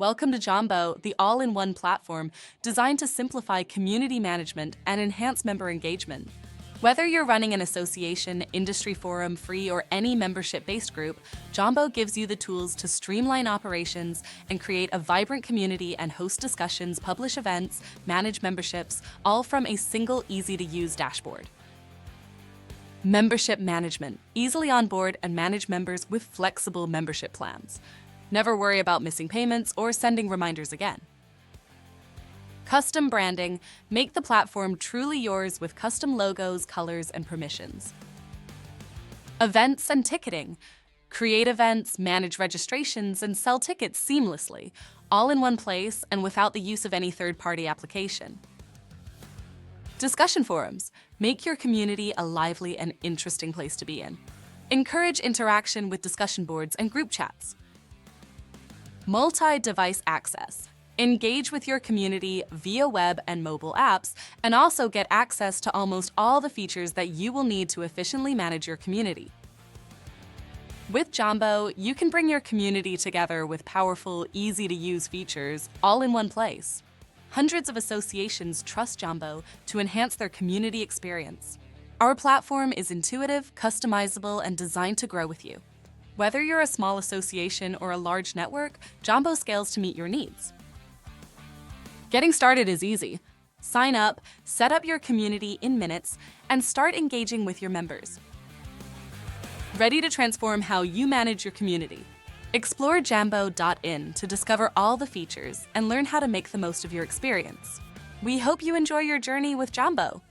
Welcome to Jambo, the all-in-one platform designed to simplify community management and enhance member engagement. Whether you're running an association, industry forum, free, or any membership-based group, Jambo gives you the tools to streamline operations and create a vibrant community and host discussions, publish events, manage memberships, all from a single, easy-to-use dashboard. Membership management. Easily onboard and manage members with flexible membership plans. Never worry about missing payments or sending reminders again. Custom branding. Make the platform truly yours with custom logos, colors, and permissions. Events and ticketing. Create events, manage registrations, and sell tickets seamlessly, all in one place and without the use of any third-party application. Discussion forums. Make your community a lively and interesting place to be in. Encourage interaction with discussion boards and group chats. Multi-device access. Engage with your community via web and mobile apps, and also get access to almost all the features that you will need to efficiently manage your community. With Jambo, you can bring your community together with powerful, easy-to-use features all in one place. Hundreds of associations trust Jambo to enhance their community experience. Our platform is intuitive, customizable, and designed to grow with you. Whether you're a small association or a large network, Jambo scales to meet your needs. Getting started is easy. Sign up, set up your community in minutes, and start engaging with your members. Ready to transform how you manage your community? Explore jambo.in to discover all the features and learn how to make the most of your experience. We hope you enjoy your journey with Jambo.